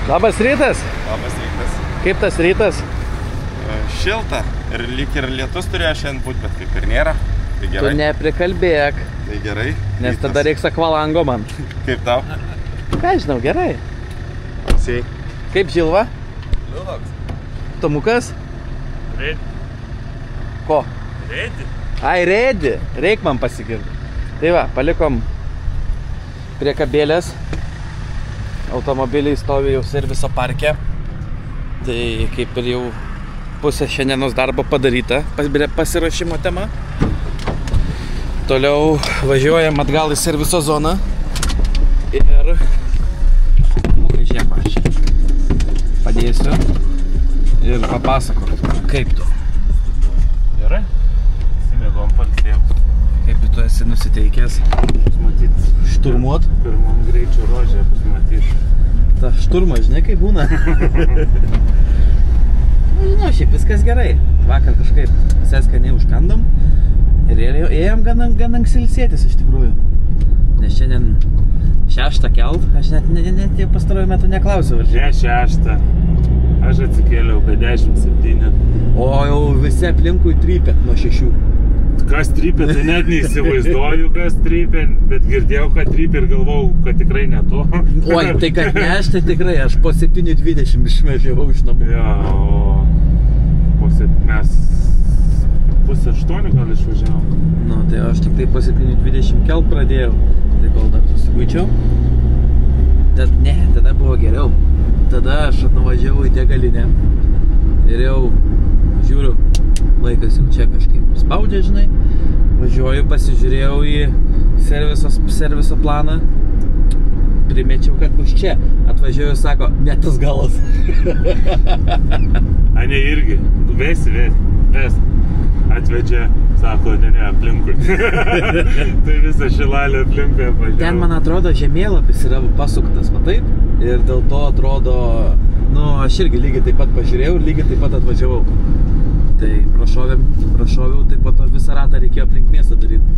Labas rytas. Labas rytas. Kaip tas rytas? Šilta. Ir lyg ir lietus turėjo šiandien būti, bet kaip ir nėra. Tai gerai. Tu neprikalbėk. Tai gerai. Nes rytas. tada reiks akvalango man. Kaip tau? Ką žinau, gerai. Sei. Kaip Žilva? Liuloks. Tomukas? Redi. Ko? Redi. Ai, redi. Reik man pasigirti. Tai va, palikom prie kabėlės. Automobiliai stovi jau serviso parke. Tai kaip ir jau pusė šiandienos darbo padaryta. Pasiruošimo tema. Toliau važiuojam atgal į serviso zoną. Ir... Žiūrėk, aš padėsiu. Ir papasakot, kaip tu. Gerai. Simėgom palsėjom. Kaip tu esi nusiteikęs. Matyt, Šturmuot. pirmam greičio rožė pasimatys. Ta šturma, žinai, kaip būna. Nu, žinau, šiaip viskas gerai. Vakar kažkaip visai skaniai užkandom. Ir ėjom gan anksti ilsėtis iš tikrųjų. Nes šiandien 6 kelt. Aš net jau pastaruoju metu neklausiau. Ne 6. Aš atsikėliau be 10:07. O jau visi aplinkui trypė nuo 6. Kas trypė, tai net neįsivaizduoju, kas trypė, bet girdėjau, kad trypė ir galvojau, kad tikrai ne to. Oi, tai kad ne aš, tai tikrai aš po 7:20 išvažiavau iš namų. Jo, o mes 7:30 gal išvažiavom. Nu, tai aš tik tai po 7:20 kelt pradėjau. Tai kol dar susiguičiau. Tada buvo geriau. Tada aš nuvažiavau į degalinę. Ir jau žiūriu, laikas jau čia kažkaip spaudžia, žinai. Važiuoju, pasižiūrėjau į serviso planą. Primečiau, kad bus čia. Atvažiuoju, sako, ne tas galas. A ne irgi, ves. Atvedžia, sako, ne, aplinkui. Tai visą Šilalę aplinkui apvažiavo. Ten, man atrodo, žemėlapis yra pasuktas, va taip. Ir dėl to atrodo, nu, aš irgi lygiai taip pat pažiūrėjau ir lygiai taip pat atvažiavau. Tai prašoviau, tai po to visą ratą reikėjo aplink miestą daryti.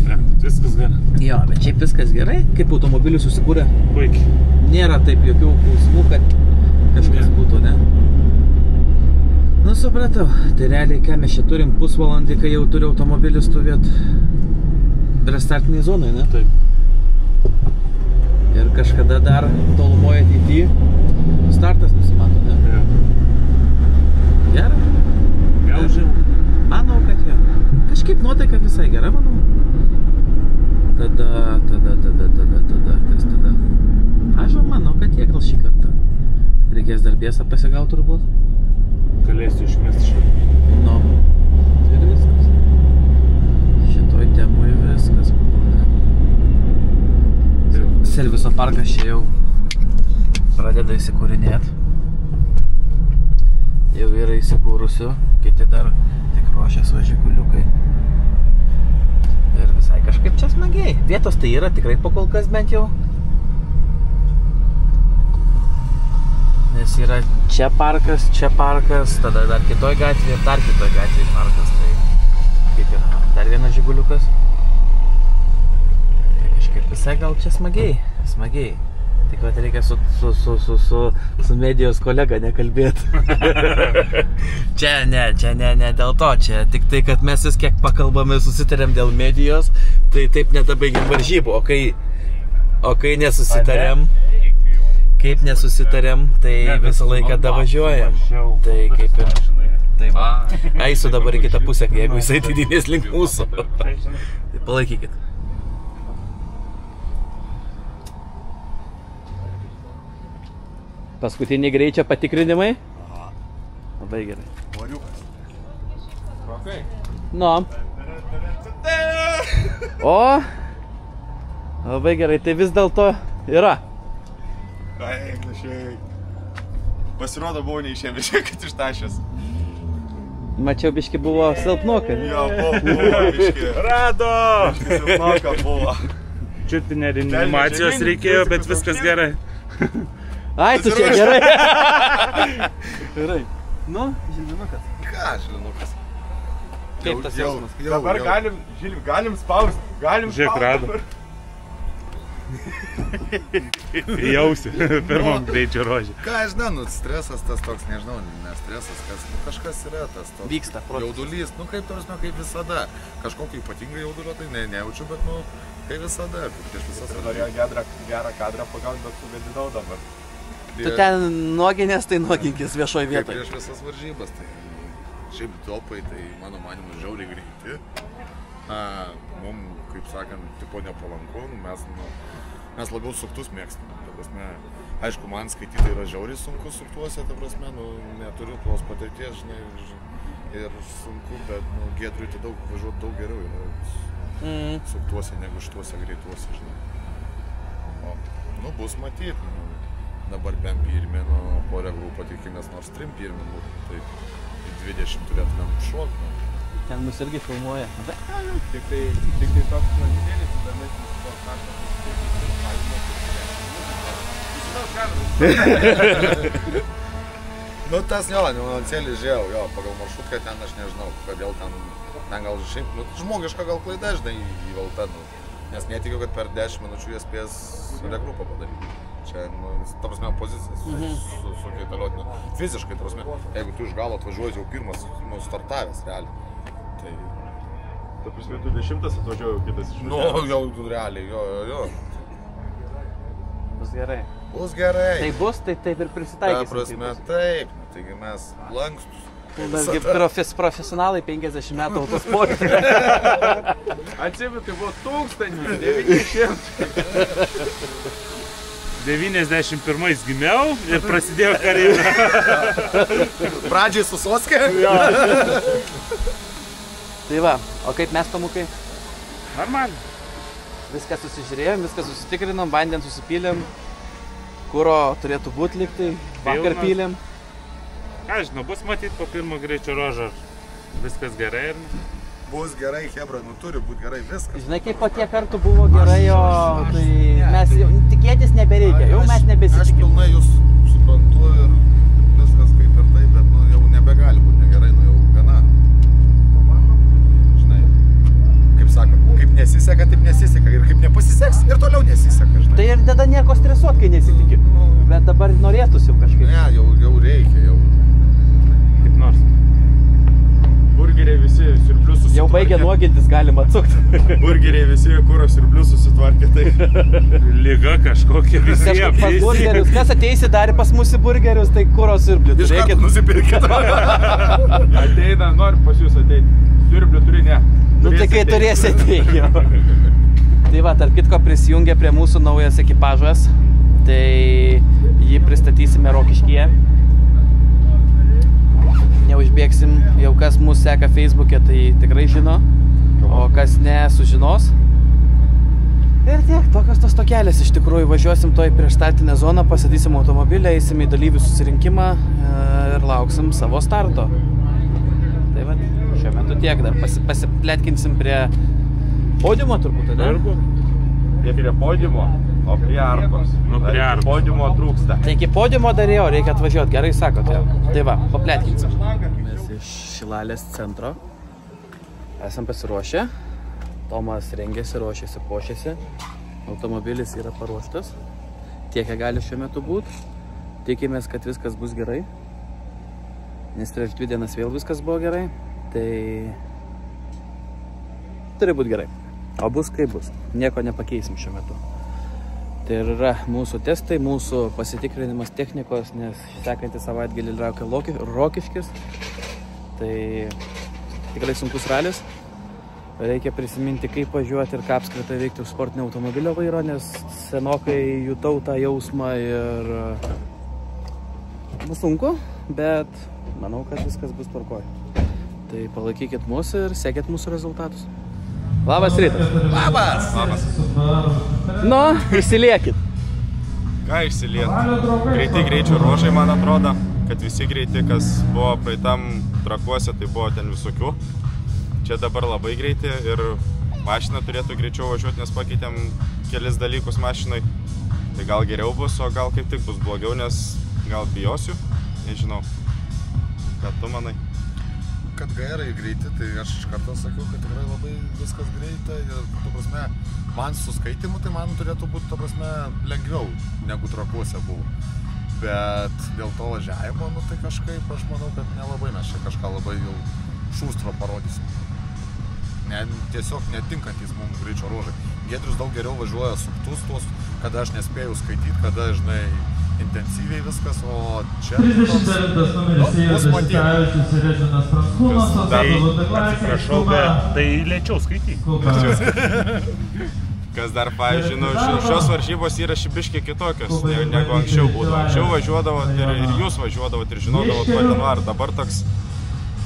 Ne, viskas gerai. Jo, bet šiaip viskas gerai. Kaip automobilių susikūrė? Puikiai. Nėra taip jokių klausimų, kad kažkas būtų, ne? Nu, supratau. Tai realiai, ką mes čia turim pusvalandį, kai jau turi automobilį stovėti restartiniai zonai, ne? Taip. Ir kažkada dar tolumoje ateityje startas nusimato, ne? Ja. Gerai? Gaužiau. Manau, kad jo. Kažkaip nuotaika visai gera, manau. Tada, kas tada? Aš jau manau, kad tiek gal šį kartą. Reikės dar biesą pasigauti turbūt. Galėsiu išmesti šį. Nu, ir viskas. Šitoj temui viskas, manau. Serviso parkas čia jau pradeda įsikūrinėti. Jau yra įsikūrusių, kiti dar tik ruošias važikuliukai. Ir visai kažkaip čia smagiai. Vietos tai yra tikrai po kol kas bent jau. Nes yra čia parkas, tada dar kitoj gatvėje ir dar kitoj gatvėje parkas. Tai kaip yra, dar vienas žiguliukas. Tai kažkaip visai gal čia smagiai. Tik kad reikia su medijos kolega nekalbėti. Čia ne dėl to, čia tik tai, kad mes vis kiek pakalbame, susitarėm dėl medijos, tai taip nedabaigim varžybų, o kai nesusitarėm, tai visą laiką davažiuojam. Tai kaip ir... Tai va, eisiu dabar į kitą pusę, jeigu jisai didinės link mūsų. Tai palaikykit. Paskutiniai greičio patikrinimai. Labai gerai. Moriukas. Rokai. Nu. O. Labai gerai, tai vis dėlto yra. Ai, našiai. Pasirodo, buvau neišėmė, kad ištašęs. Mačiau, biški buvo silpnokai. Jo, buvo biški. Rado! Biški silpnoka buvo. Čiutinė reanimacijos reikėjo, bet viskas gerai. Ai, tu čia gerai. Gerai. Nu, Žilvinukas. Ką, Žilvinukas? Kaip tas jausmas? Dabar galim spausti. Žiūrėk, rado. Jausi pirmam greičio ruožė. Ką aš žinau, stresas tas toks, nežinau, ne stresas, kažkas yra tas toks. Vyksta procesas. Jaudulys, kaip visada. Kažkokio ypatingo jaudulio tai nejaučiu, bet kaip visada. Norėjau gerą kadrą pagauti, bet suvedinau dabar. Tu ten nuoginės, tai nuoginkis viešoj Kaip vietoje. prieš visas varžybas, tai šiaip topai, tai mano manimu žiauriai greiti. Mums, kaip sakant, tipo nepalanku, mes labiau suktus mėgstam. Ta prasme, aišku, man skaityti yra žiauriai sunku suktuose, ta prasme, neturiu tos patirties, žinai, ir sunku, bet Giedriui tai važiuoti daug geriau yra suktuose negu šituose greituose, žinai. Bus matyt, dabar bent pirmė, po regrupą tikimės nors 3 pirmė būtų, tai 20 turėtumėm šokti. Ten mus irgi filmuoja. Tik tai toks nantėlis, įdomesnis to kartą. Tas nuolancėlį žiūrėjau, pagal maršrutką ten aš nežinau, kodėl ten gal šiaip, žmogiška gal klaida, žinai, įvelta, nes netikiu, kad per 10 minučių jie spės regrupą padaryti. Čia, ta prasme, pozicijas su kaitaliotiniu. Fiziškai, ta prasme, jeigu tu iš galo atvažiuoji jau pirmas startavęs, realiai. Ta prasme, tu 10 atvažiuoju, kitas iš jau realiai, jo. Bus gerai. Bus gerai. Tai bus, tai taip ir prisitaikysim. Ta prasme, taip. Taigi mes lankstus. Mesgi profesionalai 50 metų autosporte. Atsiprašau, tai buvo 1900. 91 gimiau ir prasidėjo karjera. Pradžiai su Soske? Tai va, o kaip mes, Tomukai? Normaliai. Viską susižiūrėjom, viską susitikrinom, vandien susipylėm, kuro turėtų būti liktai, vakar pylėm. Ką žinau, bus matyti po pirmo greičio ruožo, viskas gerai ir... Bus gerai, hebra, turi būti gerai viskas. Žinai, kaip po tiek kartų buvo gerai, tai mes jau tikėtis nebereikia, jau mes nebesitikim. Aš pilnai jūs suprantu ir viskas kaip ir taip, bet jau nebegali būti negerai, jau gana. Žinai, kaip sakant, kaip nesiseka, taip nesiseka ir kaip nepasiseks ir toliau nesiseka, žinai. Tai ir tada nieko stresuot, kai nesitiki, bet dabar norėtųsi jau kažkaip. Ne, jau reikia, jau. Kaip nors. Burgeriai visi siurblius susitvarkė. Jau baigė nuogintis, galima atsukti. Burgeriai visi kuro siurblius susitvarkė, tai Liga kažkokia visi Pas burgerius, kas ateisi dar pas mus į burgerius, tai kuro siurblių. Iš karto nusipirkit. ateina, nori pas jūs ateiti. Siurblių turi ne. Tai kai turėsi ateiti. Tai va, tarp kitko prisijungia prie mūsų naujas ekipažas. Tai jį pristatysime Rokiškyje. Neužbėgsim, jau kas mūsų seka Facebook'e, tai tikrai žino, o kas ne, sužinos. Ir tiek, tokios tos tokelės, iš tikrųjų važiuosim toj prieš startinę zoną, pasadysim automobilį, eisim į dalyvių susirinkimą ir lauksim savo starto. Tai va, šiuo metu tiek, dar pasipletkinsim prie podiumo turbūt, ne? Ne prie podiumo, o prie arkos. Prie arkos. Podiumo trūksta. Tai iki podiumo darėjo, reikia atvažiuoti, gerai sakote. Tai va, papletkinsim. Mes iš Šilalės centro esam pasiruošę. Tomas rengėsi, ruošėsi, pošėsi. Automobilis yra paruoštas. Tiek, kiek gali šiuo metu būti. Tikimės, kad viskas bus gerai. Nes prieš 2 dienas vėl viskas buvo gerai. Tai turi būti gerai. O bus kaip bus. Nieko nepakeisim šiuo metu. Tai yra mūsų testai, mūsų pasitikrinimas technikos, nes sekantį savaitgalį laukia Rokiškis. Tai tikrai sunkus ralis. Reikia prisiminti, kaip važiuoti ir ką apskritai veikti sportinio automobilio vairo, nes senokai jutau tą jausmą ir bus sunku, bet manau, kad viskas bus tvarkoj. Tai palaikykit mus ir sekit mūsų rezultatus. Labas rytas. Labas. Nu, išsiliekit. Ką išsilieti? Greiti greičio ruožai, man atrodo, kad visi greiti, kas buvo praeitam trakuose, tai buvo ten visokių. Čia dabar labai greiti ir mašina turėtų greičiau važiuoti, nes pakeitėm kelis dalykus mašinai. Tai gal geriau bus, o gal kaip tik bus blogiau, nes gal bijosiu, nežinau. Ką tu manai? kad GR-ai greiti, tai aš iš karto sakiau, kad tikrai labai viskas greita ir, ta prasme, man su skaitimu, tai man turėtų būti, ta prasme, lengviau negu Trakuose buvo. Bet dėl to važiavimo, nu tai kažkaip aš manau, kad nelabai mes čia kažką labai jau šustro parodysim. Tiesiog netinkantis mums greičio ruožai. Giedrius daug geriau važiuoja suktus tuos, kada aš nespėjau skaityti, kada, žinai, intensyviai viskas, o čia... 39 numeris Ėjus Vitavičius ir Režinas Pranckūnas, o Tai atsiprašau, bet tai lėčiau skaityk. Kas dar, pavyzdžiui, šios varžybos yra šibiškiai kitokios negu anksčiau būdavo. Anksčiau važiuodavot ir jūs važiuodavot ir žinodavot, ko ten var. Dabar toks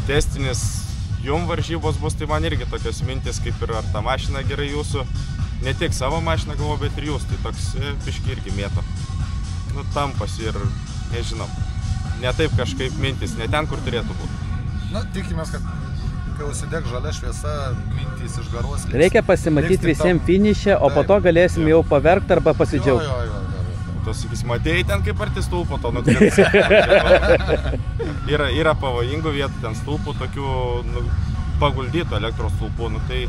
testinis jum varžybos bus, tai man irgi tokios mintis, kaip ir ar ta mašina gerai jūsų. Ne tik savo mašiną galvo, bet ir jūs. Tai toks biški irgi mėto. Nu, tampas ir, nežinau, ne taip kažkaip mintis, ne ten, kur turėtų būti. Na, tikimės, kad kai užsideg žalia šviesa, mintys išgaruos. Reikia pasimatyti visiems finiše, o po to galėsim jau paverkti arba pasidžiaugti. To sakysim, atėjai ten kaip arti stulpo, to nukrins. Yra pavojingų vietų, ten stulpų tokių paguldytų elektros stulpų, nu, tai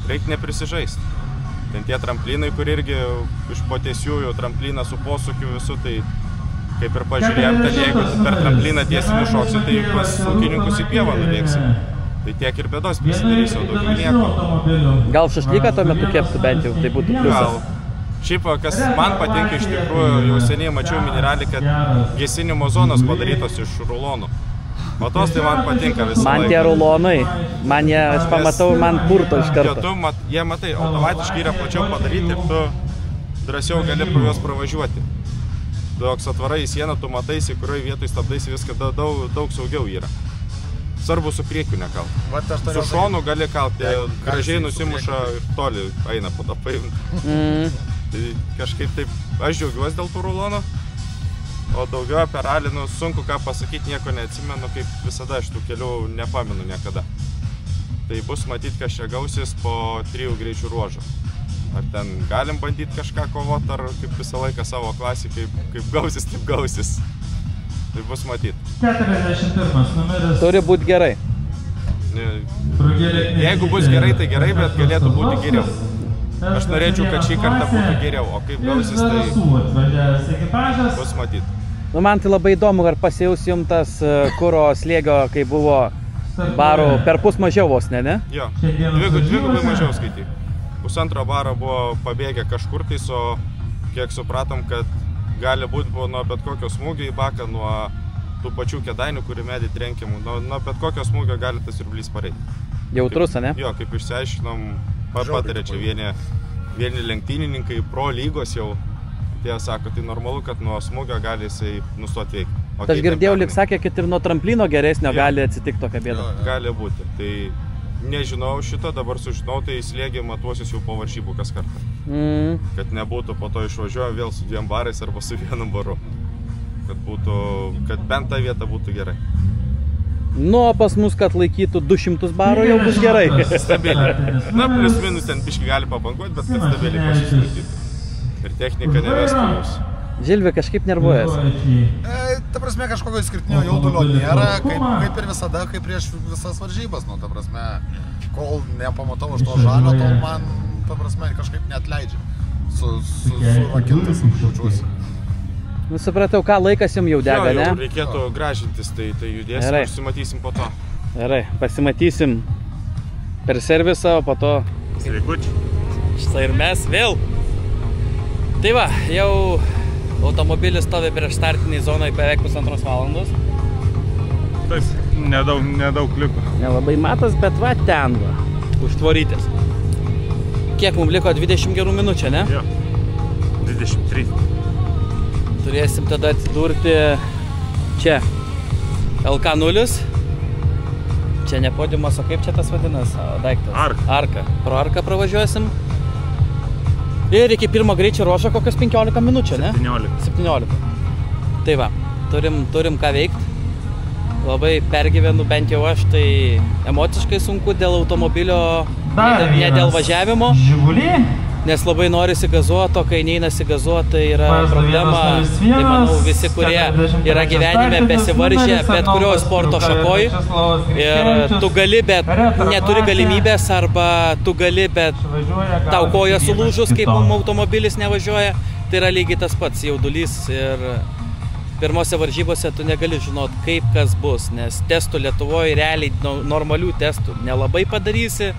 reikia neprisižaisti. Ten tie tramplinai, kur irgi iš potesiųjų trampliną su posūkiu visų, tai kaip ir pažiūrėjom, ten jeigu per trampliną tiesiai nušoksi, tai pas ūkininkus į pievą nubėgsi. Tai tiek ir bėdos prisidarys, jau daugiau nieko. Gal šašlyką tuo metu keptų bent jau, tai būtų pliusas. Šiaip, kas man patinka iš tikrųjų, jau seniai mačiau mineralį, kad gesinimo zonos padarytos iš rulonų. O tos tai man patinka visą laiką. Man tie rulonai, aš pamatau, man purto iš karto. Jie, matai, automatiškai yra plačiau padaryti ir tu drąsiau gali pro juos pravažiuoti. Toks atvarai į sieną, tu mataisi, kurioje vietoje stabdaisi, viską daug saugiau yra. Svarbu su priekiu nekalt. Su šonu gali kalti, gražiai nusimuša ir toli eina po to paimti. Tai kažkaip taip, aš džiaugiuosi dėl tų rulonų, o daugiau apie ralį, sunku ką pasakyti, nieko neatsimenu, kaip visada aš tų kelių nepamenu niekada. Tai bus matyti, kas čia gausis po 3 greičių ruožų. Ar ten galim bandyti kažką kovoti, ar kaip visą laiką savo klasį, kaip gausis, taip gausis. Tai bus matyti. 41 numeris. Turi būti gerai. Jeigu bus gerai, tai gerai, bet galėtų būti geriau. Aš norėčiau, kad šį kartą būtų geriau, o kaip gausis, tai bus matyti. Nu, man tai labai įdomu, ar pasijaus jums tas kuro slėgio, kai buvo barų per pus mažiau vos, ne? Jo, dvigubai mažiau skaityk. Pusantro baro buvo pabėgę kažkur tai, o kiek supratom, kad gali būti nuo bet kokio smūgio į baką, nuo tų pačių kėdainių, kuri medį trenkimų, nuo bet kokio smūgio gali tas siurblys pareiti. Jautrus, ne? Jo, kaip išsiaiškinom, patarė čia vieni lenktynininkai, pro lygos jau, tie sako, tai normalu, kad nuo smūgio gali jisai nustoti veikti. Aš girdėjau, lyg sakė, kad ir nuo tramplino geresnio gali atsitikti tokia bėda. Gali būti, tai nežinau šito, dabar sužinau, tai slėgį matuosius jau po varžybų kas kartą. Kad nebūtų po to išvažiuoja vėl su 2 barais arba su 1 baru. Kad bent ta vieta būtų gerai. Nu, pas mus, kad laikytų 200 barų, jau bus gerai. Stabiliai. Na, plius minus ten biškį gali pabanguoti, bet kad stabiliai pasiskaitytų. Ir technika nevestų jūs. Žilvi kažkaip nervuojasi. Ta prasme, kažkokio išskirtinio jaudulio nėra, kaip ir visada, kaip prieš visas varžybas. Nu, ta prasme, kol nepamatau iš to žalio, tol man, ta prasme, kažkaip neatleidžia. Surakintas jaučiuosi. Nu, supratau, ką laikas jums jau dega, ne? Jo, reikėtų gražintis, tai judėsim, pasimatysim po to. Gerai, pasimatysim per servisą, o po to... Sveikučiai. Štai ir mes vėl. Tai va, jau automobilis stovi prieš startinį zoną beveik 1,5 valandos. Taip, nedaug liko. Nelabai matas, bet va ten va, užtvorytės. Kiek mums liko? 20 gerų minučių, ne? Jo, 23. Turėsim tada atsidurti čia, LK0. Čia ne podiumas, o kaip čia tas vadinas daiktas? Arka. Pro arką pravažiuosim. Ir iki pirmo greičio ruožo kokios 15 minučių, ne? 17. Tai va, turim ką veikti. Labai pergyvenu, bent jau aš, tai emociškai sunku dėl automobilio, ne dėl važiavimo. Žigulį. nes labai norisi gazuoti, o kai neinasi gazuoti, tai yra problema. Tai manau, visi, kurie yra gyvenime besivaržę bet kurio sporto šakoj ir tu gali, bet neturi galimybės, arba tu gali, bet tau koja sulūžus, kaip automobilis nevažiuoja, tai yra lygiai tas pats jaudulys ir pirmose varžybose tu negali žinot, kaip kas bus, nes testų Lietuvoje realiai normalių testų nelabai padarysi.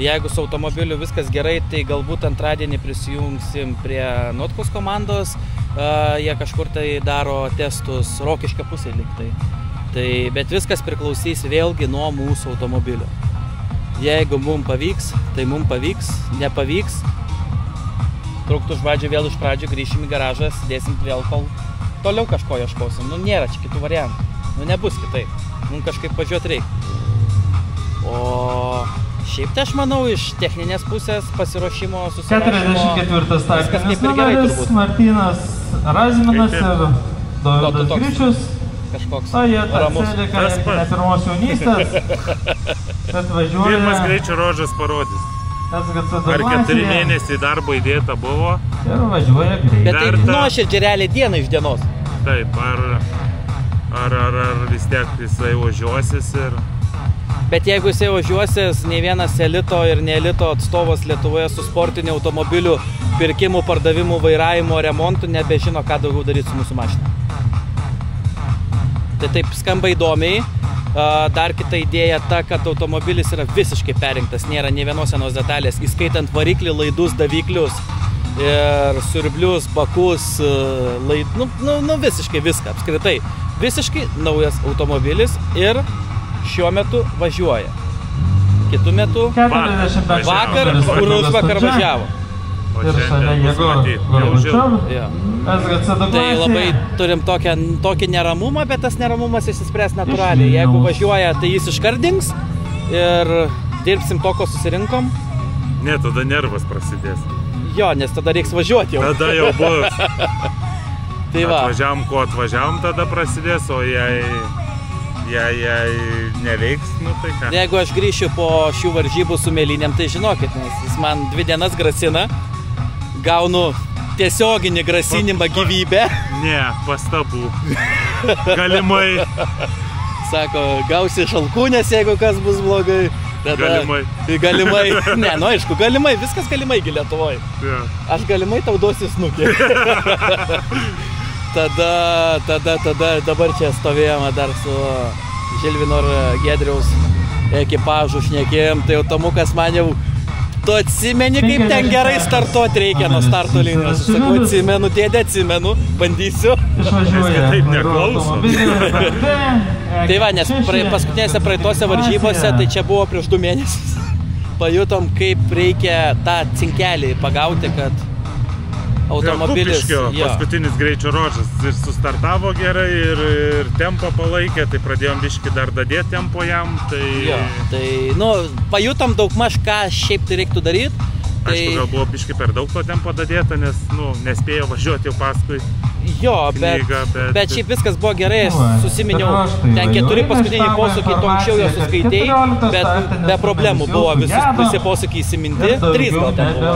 Jeigu su automobiliu viskas gerai, tai galbūt antradienį prisijungsim prie Notkos komandos, jie kažkur tai daro testus Rokiškio pusėje liktai. Bet viskas priklausys vėlgi nuo mūsų automobilio. Jeigu mums pavyks, tai mums pavyks, nepavyks. Truktų vėl iš pradžių grįšim į garažą, sėdėsim vėl, kol toliau kažko ieškosim. Nėra čia kitų variantų. Nebus kitaip. Mums kažkaip važiuoti reikia. O šiaip tai aš manau, iš techninės pusės pasiruošimo, susirašymo, 44 startinis numeris, Martynas Razminas ir Dovydas Gričius. Kažkoks O jie atsėlika ne pirmos jaunystės, bet važiuoja. Pirmas greičio ruožas parodys. Ar 4 mėnesiai darbo įdėta buvo. Ir važiuoja greit. Bet tai nuoširdžiai realiai diena iš dienos. Taip, ar vis tiek jisai važiuosis ir... Bet jeigu jisai važiuosis, nei vienas elito ir ne elito atstovas Lietuvoje su sportiniu automobiliu pirkimų, pardavimų, vairavimo, remontų nebežino, ką daugiau daryti su mūsų mašina. Tai taip skamba įdomiai. Dar kita idėja ta, kad automobilis yra visiškai perrinktas, nėra nei vienos senos detalės, įskaitant variklį, laidus, daviklius ir siurblius, bakus, visiškai viską, apskritai. Visiškai naujas automobilis ir šiuo metu važiuoja. Kitų metu vakar važiavo. Ir šalia Jėgor Gorbačiovo. Tai labai turim tokį neramumą, bet tas neramumas išsispręs natūraliai. Jeigu važiuoja, tai jis iškart dings ir dirbsim to, ko susirinkom. Ne, tada nervas prasidės. Jo, nes tada reiks važiuoti jau. Tada jau bus. Tai va. Atvažiavom, ko atvažiavom, tada prasidės, o jei neveiks, tai ką. Jeigu aš grįšiu po šių varžybų su mėlynėm, tai žinokit, nes jis man 2 dienas grasina, gaunu tiesioginį grasinimą gyvybę. Ne, pastabų. Galimai. Sako, gausi šalkūnės, jeigu kas bus blogai. Galimai. Galimai. Ne, aišku, galimai, viskas galimai Lietuvoje. Aš galimai tau duosiu snukį. Tada dabar čia stovėjome dar su Žilvino ir Giedriaus ekipažu šnekėjom, tai automukas man jau, tu atsimeni, kaip ten gerai startuoti reikia nuo starto linijos. Aš sakau, atsimenu, dėdė, atsimenu, bandysiu. Taip neklauso. Tai va, nes paskutinėse praeitose varžybose, tai čia buvo prieš 2 mėnesius. Pajutom, kaip reikia tą cinkelį pagauti, kad automobilis... Kupiškio paskutinis greičio ruožas ir sustartavo gerai ir tempo palaikė, tai pradėjom biškį dar dadėti tempo jam, tai... Jo, tai, pajutom daugmaž, ką šiaip tai reiktų daryti. Aišku, gal buvo biškį per daug to tempo dadėta, nes, nespėjo važiuoti jau paskui. Jo, bet šiaip viskas buvo gerai, susiminiau, ten 4 paskutiniai posūkiai, tu anksčiau jau suskaitėjai, bet be problemų buvo visi posūkiai įsiminti, 3 gal ten buvo.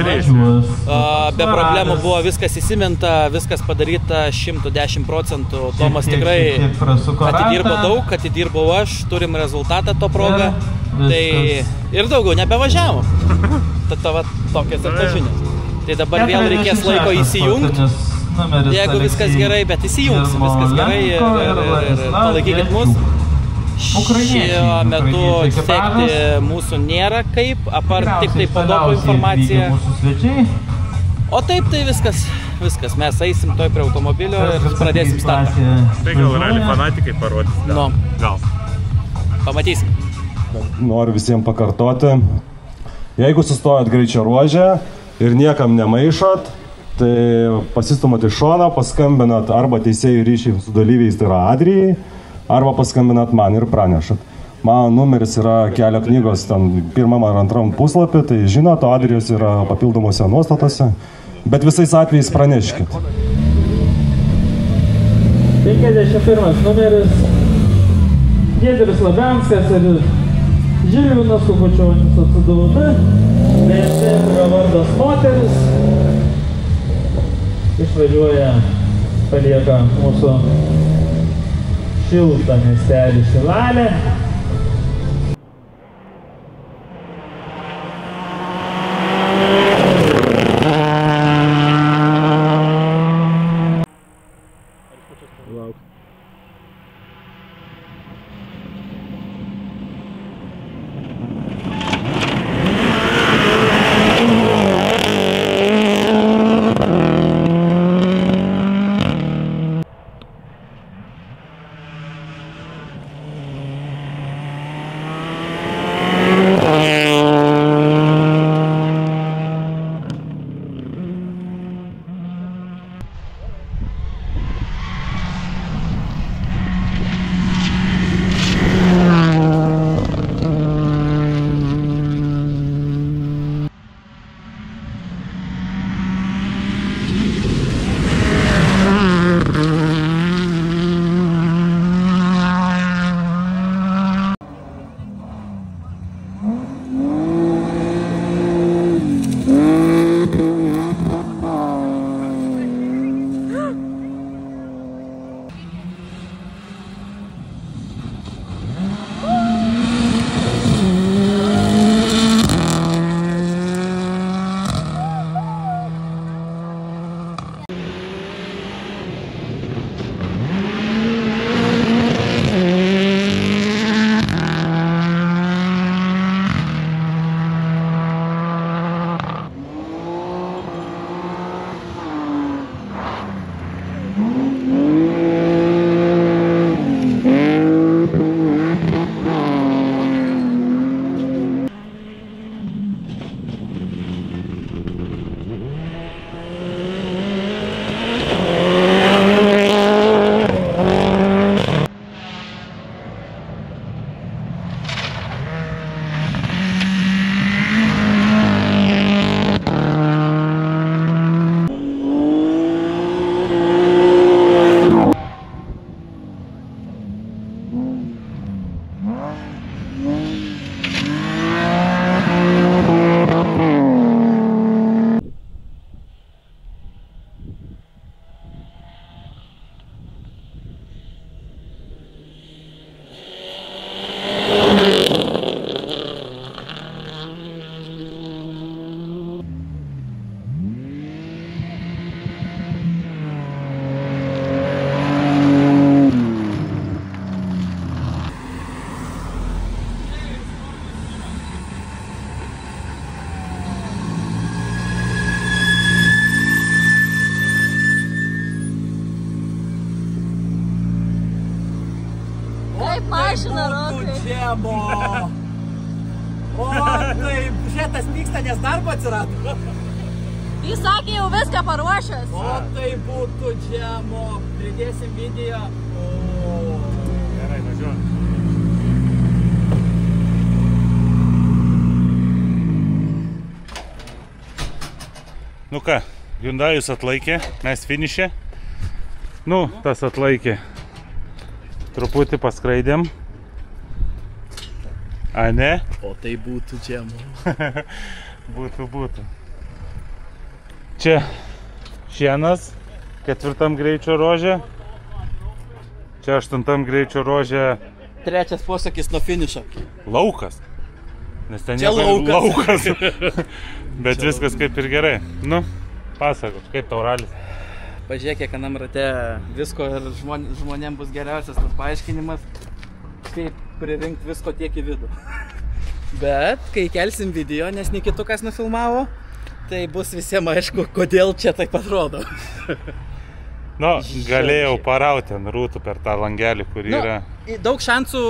Be problemų buvo viskas įsiminta, viskas padaryta 110%, Tomas tikrai atidirbo daug, atidirbau aš, turim rezultatą to progą, tai ir daugiau nebevažiavom. Tada tokias ir ta žinios. Tai dabar vėl reikės laiko įsijungti. Jeigu viskas gerai, bet įsijungsim, viskas gerai ir palaikykit mus. Šiuo metu sekti mūsų nėra kaip, apart tik tai padopo informaciją. O taip, tai viskas. Mes eisim toj prie automobilio ir pradėsim startą. Tai gal rally fanatikai parodys? Gal. Pamatysim. Noriu visiems pakartoti. Jeigu sustojat greičio ruože ir niekam nemaišot, tai pasistumot iš šoną, paskambinat arba teisėjų ryšiai su dalyviais, tai yra Adrijai, arba paskambinat man ir pranešat. Mano numeris yra kelio knygos, ten 1 ar 2 puslapį, tai žinot, Adrijos yra papildomose nuostatose, bet visais atvejais praneškit. 51 numeris Giedrius Labianskas ir Žilvinas Kupačionis atsidavome. kurio vardas moteris. Išvažiuoja, palieka mūsų šiltą miestelį Šilalę. Mašina, Rokai. O, taip, šitas pyksta, nes darbo atsirado. Jis sakė, jau viską paruošęs. O, tai būtų džemo. Pridėsim video. Gerai, važiuojam. Nu ką, Hyundai'us atlaikė, mes finišė. Nu, tas atlaikė. Truputį paskraidėm. A ne? O tai būtų džemo. Būtų. Čia šienas, 4 greičio ruože. Čia 8 greičio ruože. Trečias posakis nuo finišo. Laukas. Nes ten čia laukas. Bet čia viskas kaip ir gerai. Nu, pasakok, kaip tau ralis? Pažiūrėk, kiekvienam rate visko ir žmonėm bus geriausias tas paaiškinimas, kaip pririnkti visko tiek į vidų. Bet, kai kelsim video, nes nei kitukas nufilmavo, tai bus visiems aišku, kodėl čia taip atrodo. Nu, galėjau parauti ant rūtų per tą langelį, kur yra. Daug šansų,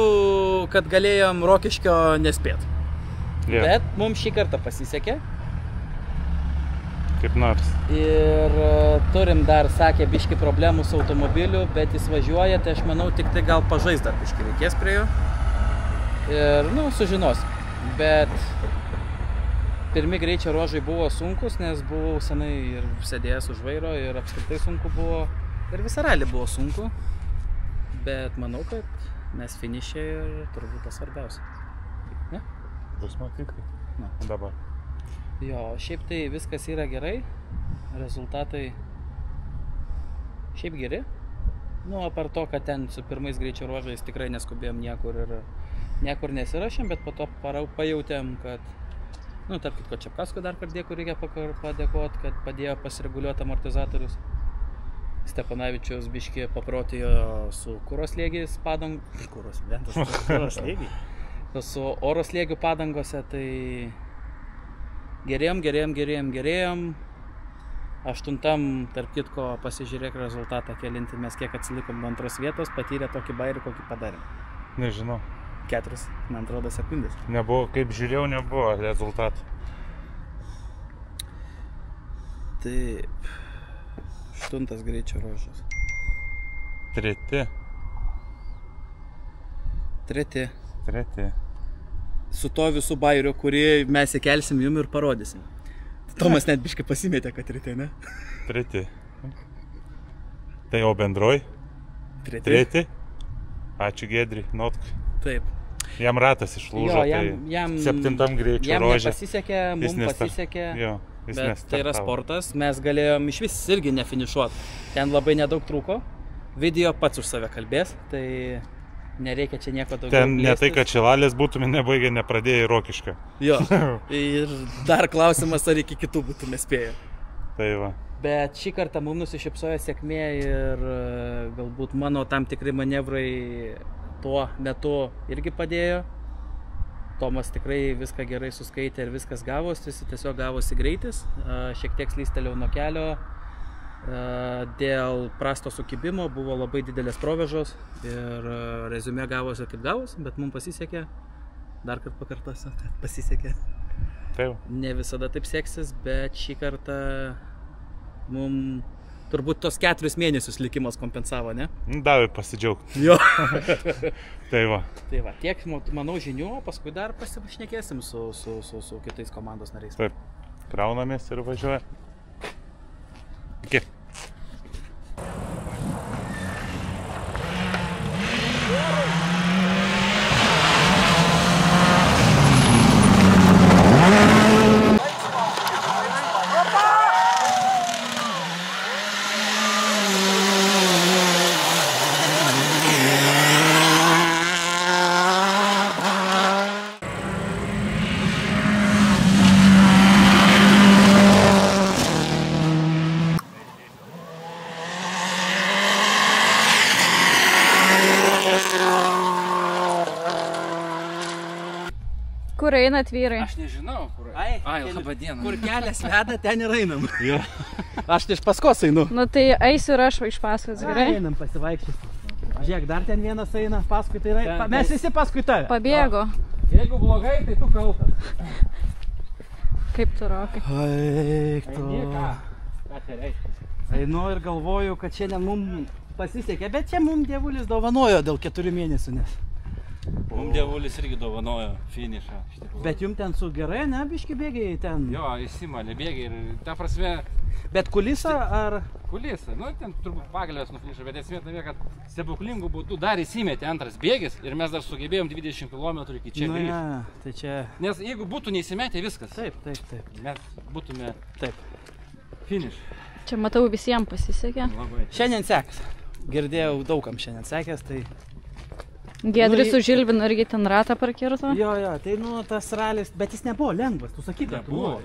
kad galėjom Rokiškio nespėt. Yeah. Bet mums šį kartą pasisekė. Kaip nors. Ir turim dar, sakė, biški problemų su automobiliu, bet jis važiuoja, tai aš manau, tik tai gal pažais dar biški reikės prie jo. Ir, nu, sužinosim. Bet pirmi greičio ruožai buvo sunkus, nes buvau senai ir sėdėjęs už vairo ir apskritai sunku buvo. Ir visą ralį buvo sunku. Bet manau, kad mes finišė ir turbūt tas svarbiausia. Ne? Bus matyti. Na. Dabar. Jo, šiaip tai viskas yra gerai, rezultatai šiaip geri. Nu, apart to, kad ten su pirmais greičio ruožais tikrai neskubėjom niekur nesirašėm, bet po to pajautėm, kad, nu, tarp kitko Čepkasko dar kartą dėkui reikia padėkoti, kad padėjo pasireguliuoti amortizatorius. Stepanavičius biškį paprotėjo su kuro slėgiais su oro slėgių padangose, tai gerėjom. 8, tarp kitko, pasižiūrėk rezultatą kelinti, mes kiek atsilikom nuo 2 vietos, patyrė tokį bairį, kokį padarėm. Nežinau. 4, man atrodo, sekundės. Nebuvo, kaip žiūrėjau, nebuvo rezultatų. Taip. 8 greičio ruožas. 3. Su to visų bairiu, kurį mes įkelsim jum ir parodysim. Tomas net biškai pasimetė, kad 3, ne? 3. Tai o bendroj? 3. Ačiū Giedri, Notk. Taip. Jam ratas išlūžo, jam 7 greičio jam ruože. Nepasisekė, mums pasisekė. Jo, bet tai yra sportas, mes galėjom iš vis irgi nefinišuoti. Ten labai nedaug trūko. Video pats už save kalbės, tai nereikia čia nieko daugiau. Ten ne tai, kad Šilalės būtume nebaigę, nepradėję į Rokišką. Jo. Ir dar klausimas, ar iki kitų būtume spėję. Tai va. Bet šį kartą mums nusišypsojo sėkmė ir galbūt mano tam tikri manevrai tuo metu irgi padėjo. Tomas tikrai viską gerai suskaitė ir viskas gavosi, tiesiog gavosi greitis. Šiek tiek slystelėjau nuo kelio. Dėl prasto sukibimo buvo labai didelės provežos ir reziumė gavosi kaip gavosi, bet mums pasisekė. Dar kartą pakartosiu, pasisekė. Taip. Ne visada taip seksis, bet šį kartą mums turbūt tos 4 mėnesius likimas kompensavo, ne? Davė pasidžiaugti. Jo. Tai va. Tai va, tiek manau žinių, o paskui dar pasišnekėsim su kitais komandos nariais. Taip, kraunamės ir važiuoja. Iki. Kur einat, vyrai? Aš nežinau, kur. Ai, laba diena. Kur kelias veda, ten ir einam. Jo. Aš iš paskos einu. Nu tai eisiu ir aš iš paskos, gerai? Einam pasivaikščioti. Žiūrėk, dar ten vienas eina paskui, tai yra... Mes visi paskui tave. Pabėgo. Jeigu blogai, tai tu kaltas. Kaip tu, Rokai? Eik tu. Ką tai reiškia? Einu ir galvoju, kad šiandien mums pasisekė, bet čia mums dievulis dovanojo dėl 4 mėnesių, nes... Mums dievulis irgi dovanojo finišą. Bet jums ten su gerai, ne, biški bėgiai ten? Jo, įsimalė bėgiai ir ta prasme... Bet kulisa ar... Kulisa, nu ten turbūt pagalbės nuflišo, bet esmė tame, kad stebuklingų būdų dar įsimetė antras bėgis ir mes dar sugebėjom 20 km iki čia grįžti. Na, tai čia... Nes jeigu būtų neįsimetę viskas, Taip. mes būtume Taip. finiš. Čia matau visiems pasisekė. Labai. Šiandien sekas. Girdėjau daugam šiandien sekės, tai... Giedris su Žilvinu irgi ten ratą parkirto. Jo, tai nu tas ralis, bet jis nebuvo lengvas, tu sakyk, kad Nebuvo.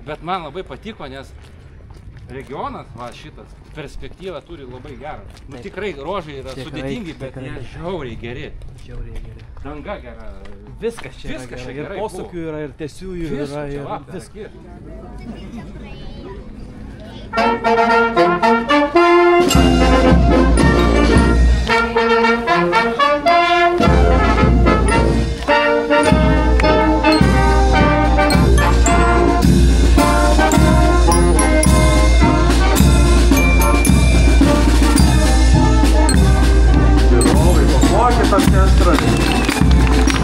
Bet man labai patiko, nes regionas, va šitas, perspektyvą turi labai gerą. Nu, Taip. tikrai ruožai yra Tikrai, sudėtingi, bet tikrai. jie žiauriai geri. Žiauriai geri. Danga gera. Viskas čia Viskas čia yra gerai ir posūkių yra, ir tiesiųjų yra, Viskas čia, va, ir viskas.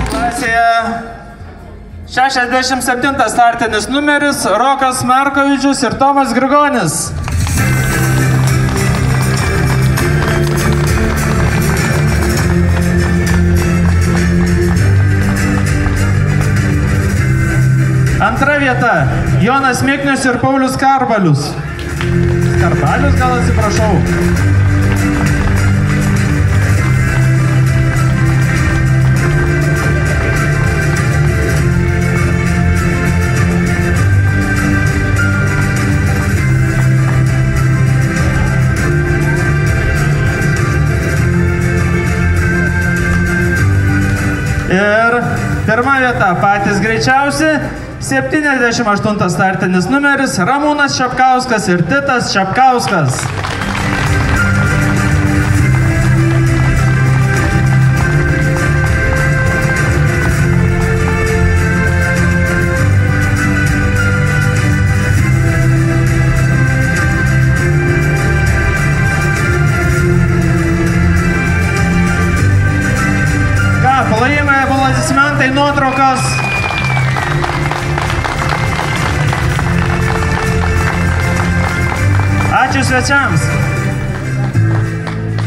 Klasėje 67 startinis numeris Rokas Markovičius ir Tomas Grigonis. Antra vieta – Jonas Miknius ir Paulius Karbalius. Karbalius gal atsiprašau. Ir pirma vieta, patys greičiausi, 78 startinis numeris, Ramūnas Šapkauskas ir Titas Šapkauskas. Plojimai, aplodismentai, nuotraukos. Ačiū svečiams.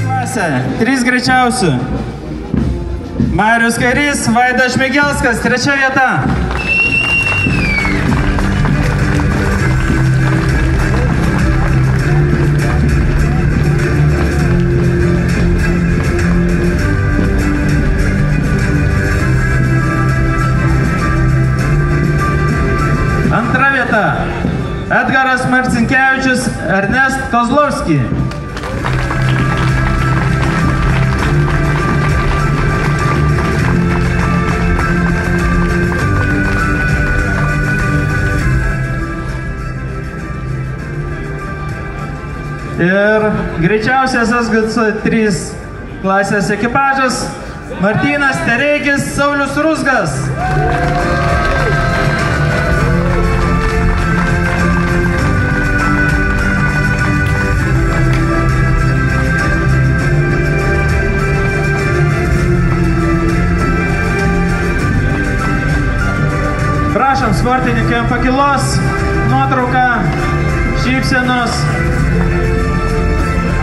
Klasė, 3 greičiausių. Marius Kairys, Vaidas Šmigelskas, 3 vieta. Antra vieta – Edgaras Marcinkevičius, Ernest Kozlovski. Ir greičiausias SGC3 klasės ekipažas – Martynas Tereikis, Saulius Rusgas. Prašom sportininkėm pakilos, nuotrauką, šypsenos,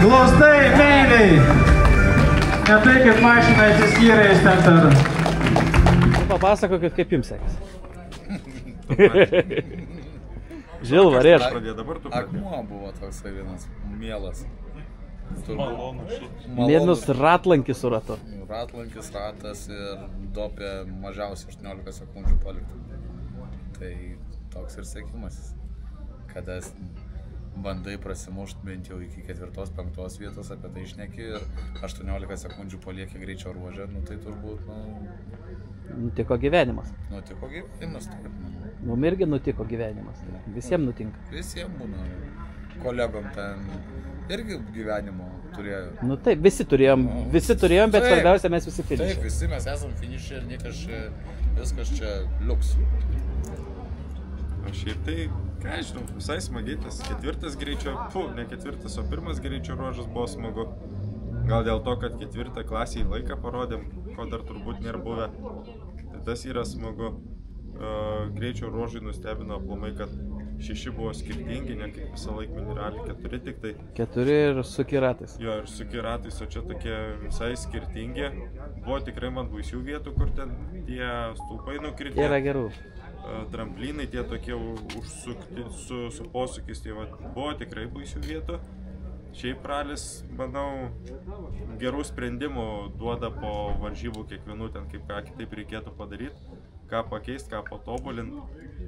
glaustai, meiliai. Ne tai, kaip mašina atsiskyrė iš ten per. Papasakokit, kaip jums sekės. Žilva, rėž. Akmuo buvo toksai vienas mielas. Mėnus ratlankis su ratu. Ratlankis, ratas ir dopė mažiausiai 18 sekundžių paliktų. Tai toks ir sekimasis. Kada bandai prasimušti bent jau iki 4-5 vietos, apie tai šneki ir 18 sekundžių palieki greičio ruožę, nu tai turbūt, Nutiko gyvenimas. Nutiko gyvenimas, taip. Mum irgi nutiko gyvenimas. Visiems nutinka. Visiems būna. Kolegom ten irgi gyvenimo turėjo. Nu taip, visi turėjom, bet svarbiausia mes visi finišė. Taip, visi mes esam finišė ir niekas čia, viskas čia liuks. O šiaip tai, ką žinau, visai smagiai tas 4 greičio, ne 4, o 1 greičio ruožas buvo smagu. Gal dėl to, kad 4 klasėje laiką parodėm, ko dar turbūt nėra buvę. Tai tas yra smagu. Greičio ruožai nustebino aplamai, kad 6 buvo skirtingi, ne kaip visą laiką mineralį, 4 tik tai. 4 ir su kiratais. Jo, ir su kiratais, o čia tokie visai skirtingi. Buvo tikrai man baisių vietų, kur ten tie stulpai nukritė. Yra gerų. Tramplinai tie tokie užsukti su posūkis, tai buvo tikrai baisių vietų. Šiaip ralis, manau, gerų sprendimų duoda po varžybų kiekvienų ten, kaip ką kitaip reikėtų padaryti, ką pakeisti, ką patobulinti.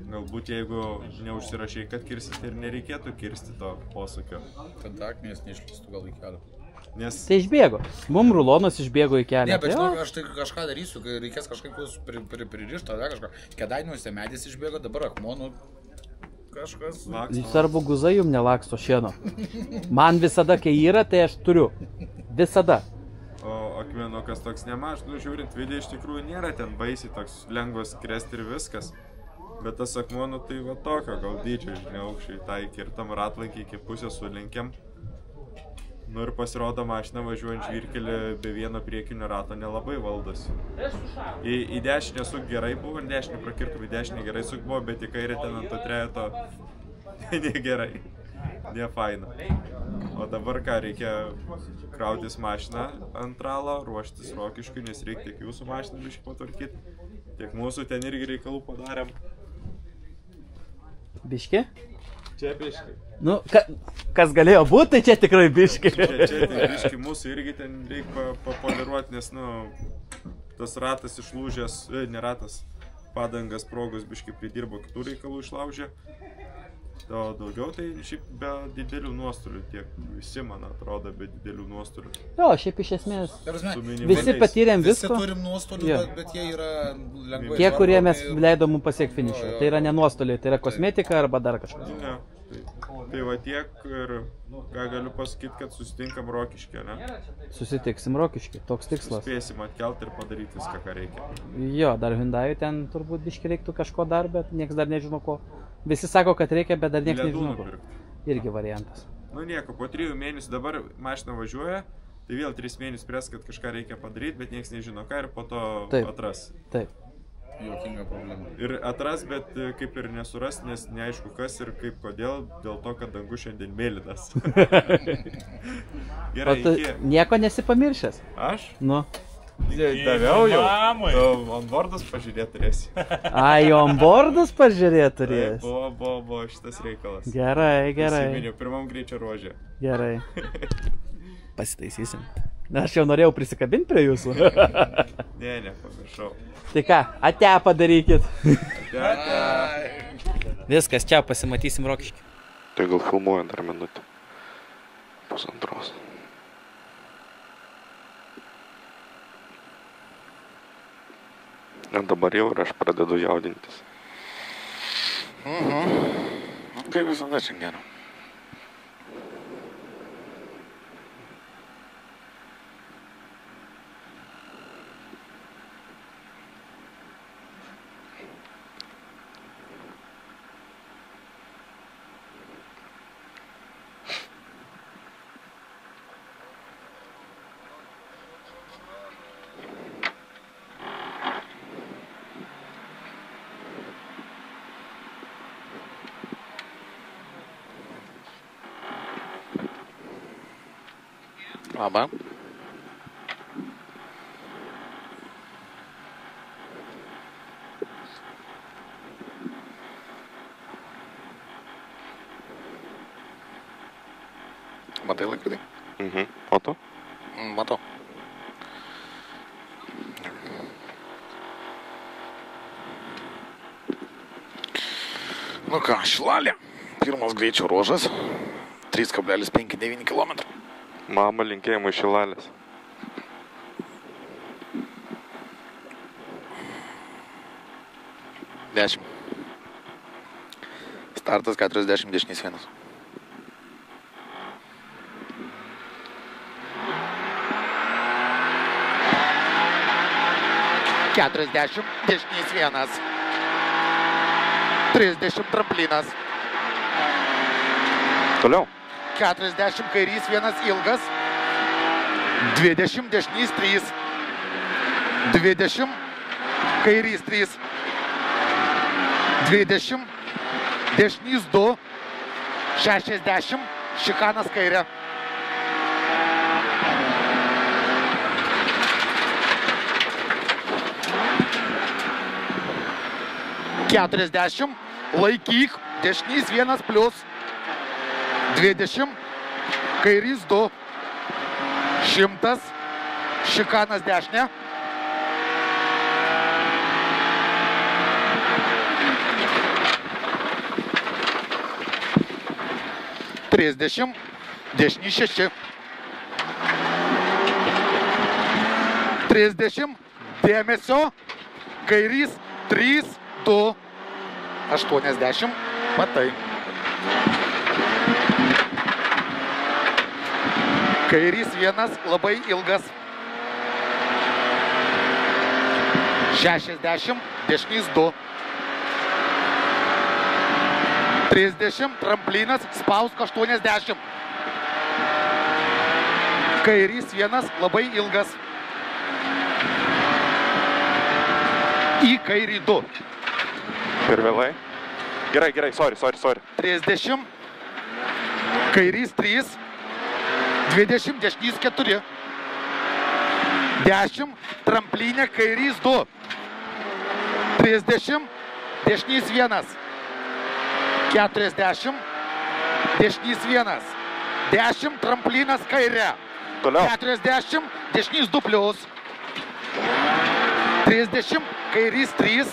Galbūt jeigu neužsirašai, kad kirsti, ir nereikėtų kirsti to posūkio. Tada akmenys neišlystų gal į kelią. Tai išbėgo. Mum rulonas išbėgo į kelią. Ne, bet žinau, aš tai kažką darysiu, kai reikės kažkaip pririšti, tada kažką. Kėdainiuose medis išbėgo, dabar akmuo, kažkas. Svarbu, guzai jum nelaksto šieno. Man visada, kai yra, tai aš turiu. Visada. O akmenukas toks nemažas, žiūrint video, iš tikrųjų nėra ten baisiai toks lengvas kresti ir viskas. Bet tas akmuo, tai va tokio, gal dydžio, žinai, aukščiai, tai kirtam ratlankį iki pusės sulinkiam. Nu ir pasirodo mašina važiuojant žvyrkelį be vieno priekinio rato nelabai valdosi. Į dešinę suk gerai buvo, į dešinę prakirtum, į dešinę gerai suk buvo, bet į kairę ten ant to trejato negerai, ne faina. O dabar ką, reikia krautis mašiną ant ralo, ruoštis Rokiškiui, nes reikia tiek jūsų mašiną biškį patvarkyti, tiek mūsų ten irgi reikalų padarėm. Biški? Čia biški. Nu, kas galėjo būti, tai čia tikrai biški. Čia tai biški mūsų irgi ten reikia papoliruoti, nes, nu, tas ratas išlūžęs, ne ratas, padangas sprogus biški pridirbo, kitų reikalų išlaužė. O daugiau tai šiaip be didelių nuostolių, tiek visi, man atrodo, be didelių nuostolių. Jo, šiaip iš esmės. Visi patyrėm visko. Visi turim nuostolių, bet jie yra lengvai. Tie, kurie mes leidom mums pasiekti finišą. Tai yra ne nuostoliai, tai yra kosmetika arba dar kažkas. Ne, tai va tiek ir ką galiu pasakyti, kad susitinkam Rokiškė, ne? Susitiksim Rokiškį, toks tikslas. Spėsim atkelti ir padaryti viską, ką reikia. Jo, dar Hyundai ten turbūt biški reiktų kažko dar, bet nieks dar nežino ko. Visi sako, kad reikia, bet dar nieks nežino ko. Irgi variantas. Nu nieko, po 3 mėnesių dabar mašina važiuoja, tai vėl 3 mėnesius pres, kad kažką reikia padaryti, bet nieks nežino ką ir po to atras. Taip. Juokinga problema. Ir atras, bet kaip ir nesuras, nes neaišku kas ir kaip kodėl, dėl to, kad dangus šiandien mėlynas. Gerai, iki. Nieko nesipamiršęs? Aš? Nu. Daviau jau. Onboardus pažiūrėti turėsi. Ai, onboardus pažiūrėti turėsi. Buvo šitas reikalas. Gerai. Prisiminiau, pirmam greičio ruožė. Gerai. Pasitaisysim. Na, aš jau norėjau prisikabinti prie jūsų. Ne, pamiršau. Tai ką, ate padarykit. Ate. Viskas, čia pasimatysim Rokiškį. Tai gal filmuojant dar minutę. Pusantros. Dabar jau ir aš pradedu jaudintis. Kaip visada šiandien. Labą. Matai laikrodį? O tu? Matau. Nu ką, Šilalė. Pirmas greičio ruožas. 3,59 km. Mama linkėjimų iš Šilalės. Startas 40 dešinys vienas. Dešinys vienas. 30 tramplinas. Toliau. 40 kairys vienas ilgas. 20 dešinys 3. 20 kairys 3. 20 dešinys 2. 60 šikanas kairė. Laikyk, dešinys 1 plius. 20, kairys 2, 100, šikanas dešinė. Trisdešimt, dešinys 6. 30, dėmesio, kairys 3, 2, 80, matai. Kairys vienas, labai ilgas. 60, dešinys 2. 30, tramplinas, spausk 80. Kairys vienas, labai ilgas. Į kairį 2. Per vėlai. Gerai, sorry. 30, kairys 3. 20, dešinys 4. 10, tramplinė, kairys 2. 30, dešinys 1. 40, dešinys 1, 10, tramplinas kairė, 40, dešinys 2+, 30, kairys 3,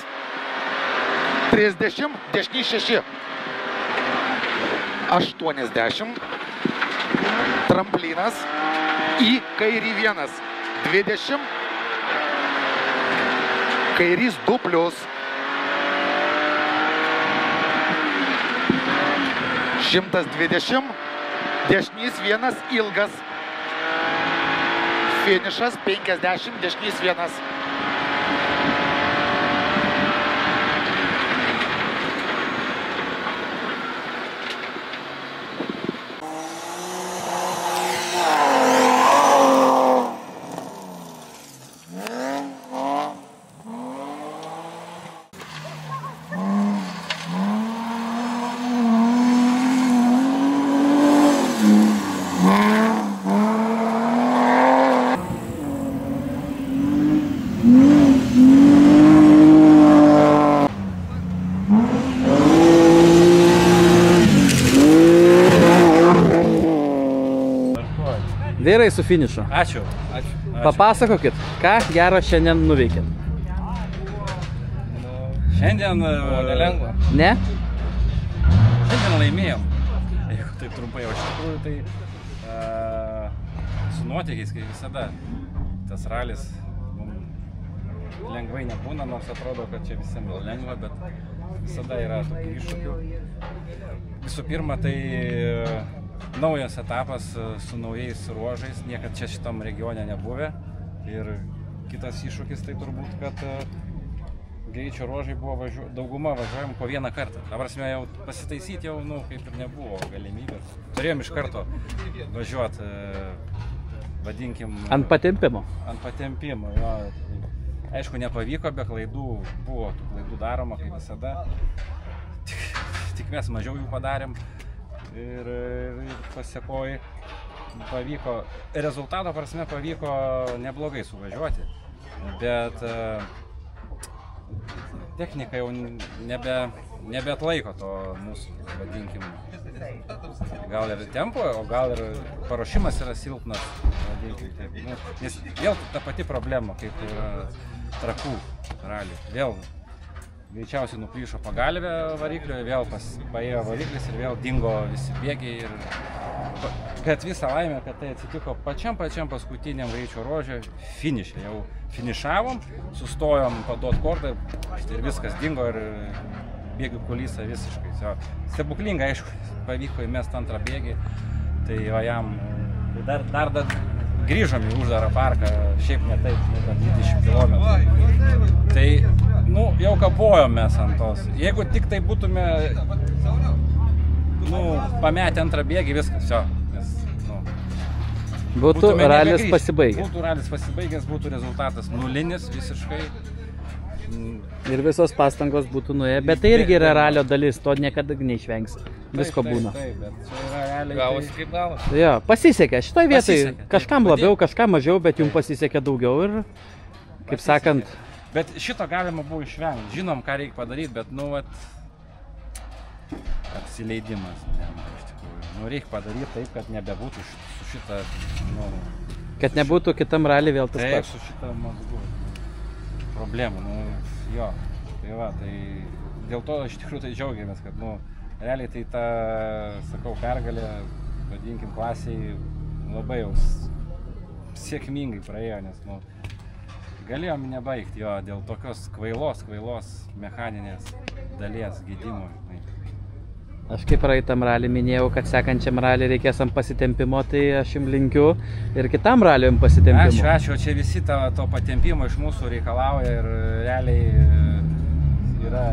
30, dešinys 6, 80, tramplinas į kairį 1, 20, kairys 2+, 120, dešinys 1, ilgas, finišas 50, dešinys 1. Vyrai su finišu. Ačiū. Papasakokit, ką gero šiandien nuveikėt. Šiandien nelengva. Ne? Šiandien laimėjom. Jeigu taip trumpai, o iš tikrųjų tai su nuotykiais, kaip visada, tas ralis lengvai nebūna, nors atrodo, kad čia visiems lengva, bet visada yra tokių iššūkių. Visų pirma, tai naujas etapas su naujais ruožais, niekad čia šitam regione nebuvę. Ir kitas iššūkis tai turbūt, kad greičio ruožai buvo dauguma važiuojam po vieną kartą. Ta prasme, jau pasitaisyti jau, kaip ir nebuvo galimybės. Turėjom iš karto važiuoti, vadinkim... Ant patempimo. Ant patempimo, jo. Aišku, nepavyko, be klaidų buvo tų klaidų daroma, kaip visada. Tik mes mažiau jų padarėm. Ir pasiekoji pavyko, rezultato prasme pavyko neblogai suvažiuoti, bet technika jau nebeatlaiko to mūsų, vadinkim, gal ir tempo, o gal ir paruošimas yra silpnas, vadinkim taip. Nes vėl ta pati problema, kaip yra Trakų rally. Vėl greičiausiai nuplyšo pagalvę variklio, vėl paėjo variklis ir vėl dingo visi bėgiai. Bet visą laimę, kad tai atsitiko pačiam paskutiniam greičio ruože finiše. Jau finišavom, sustojom paduot kortą ir viskas dingo ir bėgių kulisa visiškai. Stebuklinga, aišku, pavyko įmest antrą bėgį, tai o jam dar grįžom į uždarą parką, šiaip ne taip, 20 km. Tai jau kapojom mes ant tos. Jeigu tik tai būtume pametę antrą bėgį, viskas, jo. Būtų ralis pasibaigęs. Būtų ralis pasibaigęs, būtų rezultatas nulinis visiškai. Ir visos pastangos būtų nuėję, bet tai irgi yra ralio dalis, to niekada neišvengsi. Visko būna. Taip, bet čia yra realiai. Gavosi kaip gavosi. Jo, pasisekė. Šitoj vietoj kažkam labiau, kažkam mažiau, bet jums pasisekė daugiau ir, kaip sakant... Bet šito galima buvo išvengti. Žinom, ką reikia padaryti, bet, apsileidimas. Iš tikrųjų. Reikia padaryti taip, kad nebebūtų su šitą, Kad nebūtų kitam rally vėl tas pats. Taip, su šitą mazgu problemų, jo. Tai va, tai dėl to iš tikrųjų tai džiaugiamės, kad, realiai tai ta, sakau, pergalė, vadinkim, klasiai labai jau sėkmingai praėjo, nes, galėjom nebaigti jo dėl tokios kvailos mechaninės dalies gydimo. Aš kaip praeitam rally minėjau, kad sekančiam rally reikės ant pasitempimo, tai aš jums linkiu ir kitam rally ant pasitempimo. Ačiū, čia visi to patempimo iš mūsų reikalauja ir realiai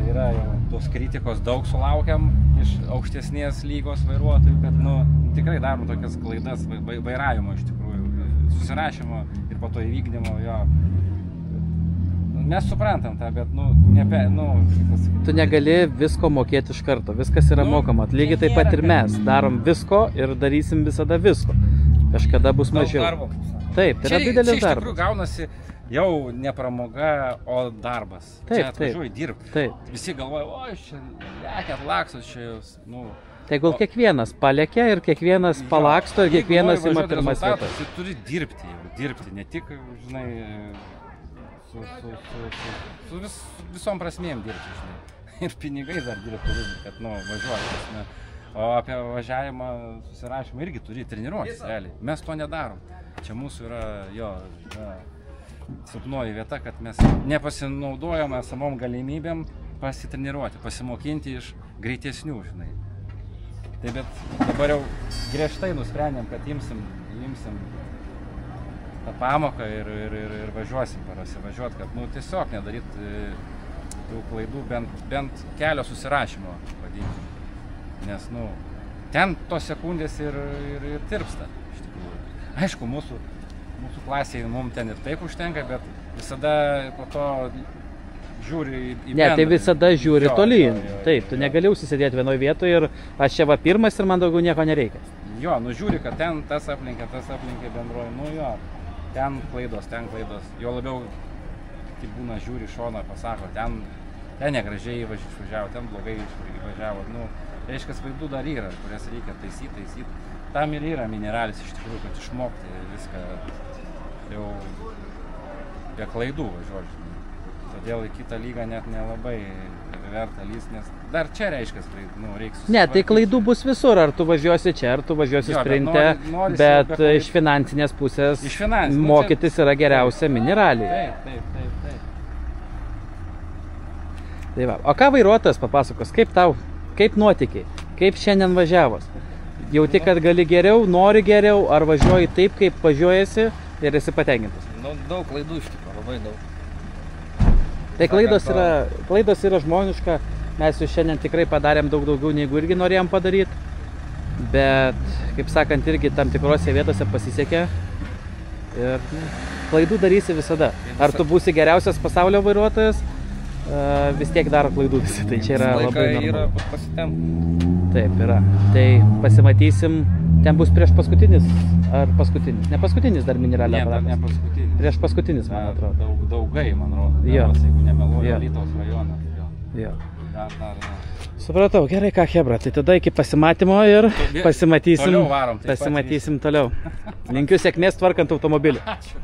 yra jau tos kritikos daug sulaukiam iš aukštesnės lygos vairuotojų, kad tikrai darom tokias klaidas vairavimo iš tikrųjų, susirašymo ir po to įvykdymo jo. Mes suprantam tą, bet, Tu negali visko mokėti iš karto, viskas yra mokama. Lygiai taip pat ir mes darom visko ir darysim visada visko. Kažkada bus mažiau. Taip, tai yra didelis darbas. Čia iš tikrųjų gaunasi jau ne pramoga, o darbas. Taip, čia atvažiuoji dirbti. Taip. Visi galvoja, o iš čia lekėt, laksus čia jūs, nu. Tai gal kiekvienas palėkia ir kiekvienas palaksto ir kiekvienas ima pirmas vietas. Tu turi dirbti, ne tik, žinai, su visom prasmėm dirbti, žinai. Ir pinigais dar dirbti, kad, nu, važiuoti. O apie važiavimą, susirašymą irgi turi treniruotis, realiai. Mes to nedarom. Čia mūsų yra, silpnoji vieta, kad mes nepasinaudojame esamom galimybėm pasitreniruoti, pasimokinti iš greitesnių, žinai. Tai bet dabar jau griežtai nusprendėm, kad imsim tą pamoką ir važiuosim parasivažiuoti, kad, nu, tiesiog nedaryt tų klaidų, bent kelio susirašymo, vadinkim. Nes, nu, ten tos sekundės ir tirpsta, iš tikrųjų. Aišku, mūsų klasėje mums ten ir taip užtenka, bet visada po to žiūri į bendrą. Ne, tai visada žiūri tolyn. Taip, tu negali užsisėdėti vienoje vietoje ir aš čia va pirmas ir man daugiau nieko nereikia. Jo, nu žiūri, kad ten tas aplinka bendroji, nu jo, ten klaidos. Jo labiau, kai būna žiūri šoną, pasako, ten negražiai išvažiavo, ten blogai išvažiavo. Nu, reiškia, klaidų dar yra, kurias reikia taisyti. Tam ir yra mineralis iš tikrųjų, kad išmokti viską jau be klaidų važiuoti. Todėl į kitą lygą net nelabai verta lįst, nes dar čia reiškia, nu, reiks susitvarkyti. Ne, tai klaidų bus visur, ar tu važiuosi čia, ar tu važiuosi sprinte, bet iš finansinės pusės mokytis yra geriausia mineralija. Taip. Tai va, o ką vairuotojas papasakos, kaip nuotykiai, kaip šiandien važiavos? Jauti, kad gali geriau, nori geriau, ar važiuoji taip, kaip važiuojasi ir esi patenkintas? Nu, daug klaidų iš tikrųjų, labai daug. Tai klaidos yra žmoniška, mes jau šiandien tikrai padarėm daug daugiau, negu irgi norėjom padaryti, bet, kaip sakant, irgi tam tikrose vietose pasisekė ir klaidų darysi visada. Ar tu būsi geriausias pasaulio vairuotojas, vis tiek daro klaidų visi, tai čia yra labai normalu. Taip yra, tai pasimatysim, ten bus prieš paskutinis, ar paskutinis, ne paskutinis dar mineralio aparatas. Ne, dar ne paskutinis. Prieš paskutinis, man atrodo. Daugai, man rodo, jeigu nemeluoju, Alytaus rajoną. Jo. Dar. Supratau, gerai, ką Hebra, tai tada iki pasimatymo ir pasimatysim toliau. Linkiu sėkmės tvarkant automobilį. Ačiū.